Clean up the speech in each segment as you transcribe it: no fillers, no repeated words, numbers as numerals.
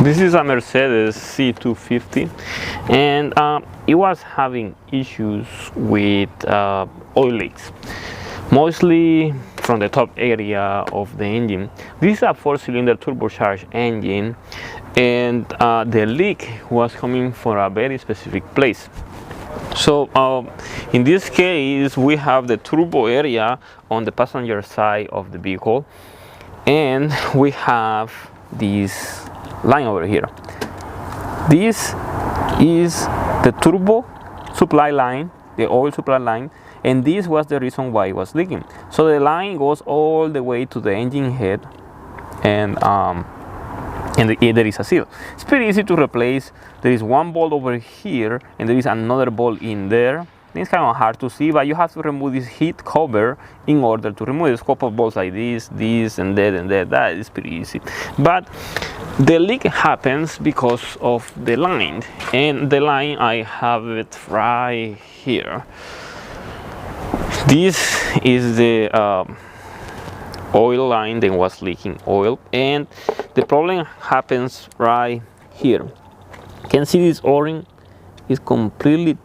This is a Mercedes C250, and it was having issues with oil leaks, mostly from the top area of the engine. This is a 4-cylinder turbocharged engine, and the leak was coming from a very specific place. So in this case, we have the turbo area on the passenger side of the vehicle, and we have this line over here. This is the turbo supply line, the oil supply line, and this was the reason why it was leaking. So the line goes all the way to the engine head, and there is a seal. It's pretty easy to replace. There is one bolt over here, and there is another bolt in there. It's kind of hard to see, but you have to remove this heat cover in order to remove it. A couple of bolts like this, and that. That is pretty easy. But the leak happens because of the line, and the line, I have it right here. This is the oil line that was leaking oil, and the problem happens right here. You can see this O-ring is completely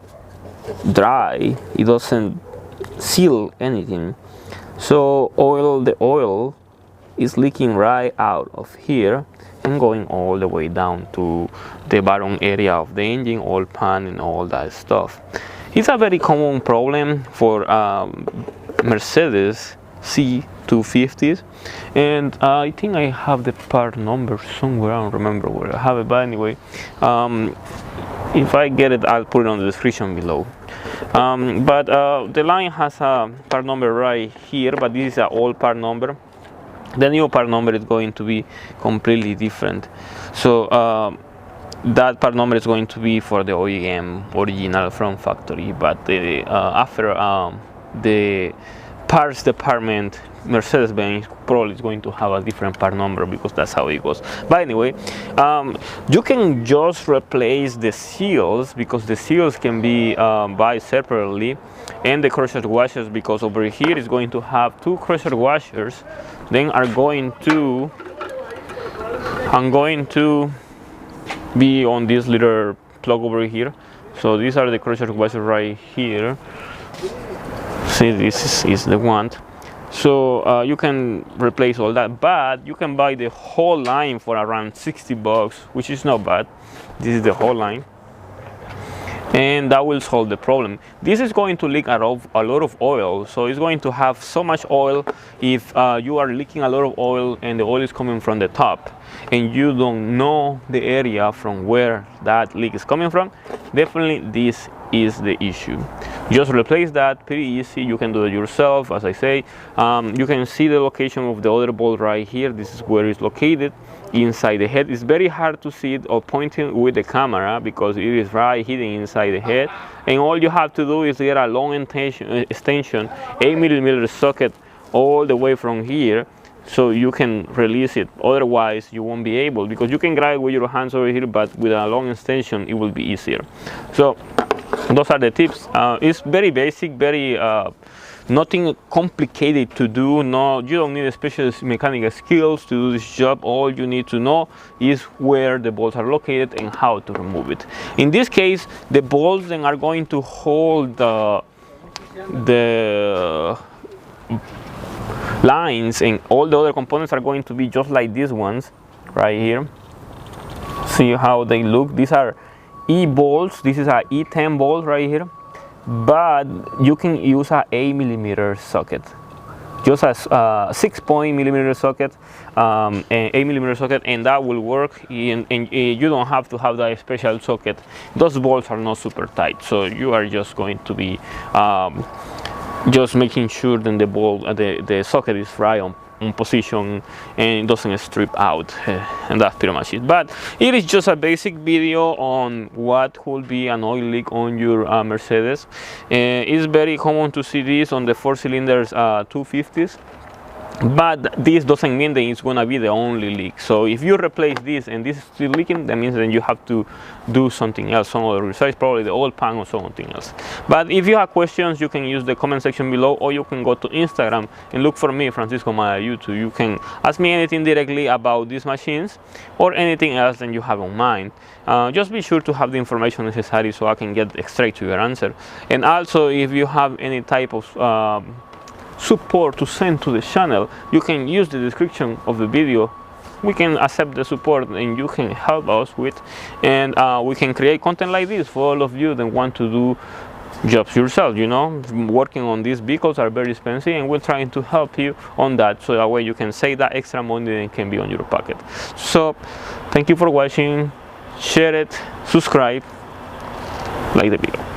dry. It doesn't seal anything, so the oil is leaking right out of here and going all the way down to the bottom area of the engine, oil pan, and all that stuff. It's a very common problem for Mercedes C250s, and I think I have the part number somewhere. I don't remember where I have it, but anyway, if I get it, I'll put it on the description below. But the line has a part number right here, but this is an old part number. The new part number is going to be completely different. So that part number is going to be for the OEM, original from factory, but after the parts department, Mercedes Benz probably is going to have a different part number, because that's how it goes. But anyway, you can just replace the seals, because the seals can be bought separately, and the crusher washers, because over here is going to have two crusher washers. Then I'm going to be on this little plug over here. So these are the crusher washers right here. See, this is the one. So you can replace all that, but you can buy the whole line for around 60 bucks, which is not bad. This is the whole line, and that will solve the problem. This is going to leak a lot of oil, so it's going to have so much oil. If you are leaking a lot of oil and the oil is coming from the top, and you don't know the area from where that leak is coming from, definitely this is the issue. Just replace that, pretty easy. You can do it yourself, as I say. You can see the location of the other bolt right here. This is where it's located, inside the head. It's very hard to see it or pointing with the camera, because it is right hidden inside the head, and all you have to do is get a long extension 8mm socket all the way from here, so you can release it. Otherwise you won't be able, because you can grab it with your hands over here, but with a long extension it will be easier. So those are the tips. It's very basic, very nothing complicated to do. No, you don't need special mechanical skills to do this job. All you need to know is where the bolts are located and how to remove it. In this case, the bolts then are going to hold the lines, and all the other components are going to be just like these ones right here. See how they look? These are E bolts. This is a E10 bolt right here, but you can use a 8mm socket, just a 6.0mm socket, and 8mm socket, and that will work. And you don't have to have that special socket. Those bolts are not super tight, so you are just going to be just making sure that the bolt, the socket is right on position and it doesn't strip out, and that's pretty much it. But it is just a basic video on what could be an oil leak on your Mercedes. It's very common to see this on the 4-cylinder 250s, But this doesn't mean that it's going to be the only leak. So if you replace this and this is still leaking, that means that you have to do something else, some other research, probably the oil pan or something else. But if you have questions, you can use the comment section below, or you can go to Instagram and look for me, Francisco Maya YouTube. You can ask me anything directly about these machines or anything else that you have on mind. Just be sure to have the information necessary so I can get straight to your answer. And also, if you have any type of support to send to the channel, you can use the description of the video. We can accept the support and you can help us with, and we can create content like this for all of you that want to do jobs yourself. You know, working on these vehicles are very expensive, and we're trying to help you on that, so that way you can save that extra money and can be on your pocket. So thank you for watching, share it, subscribe, like the video.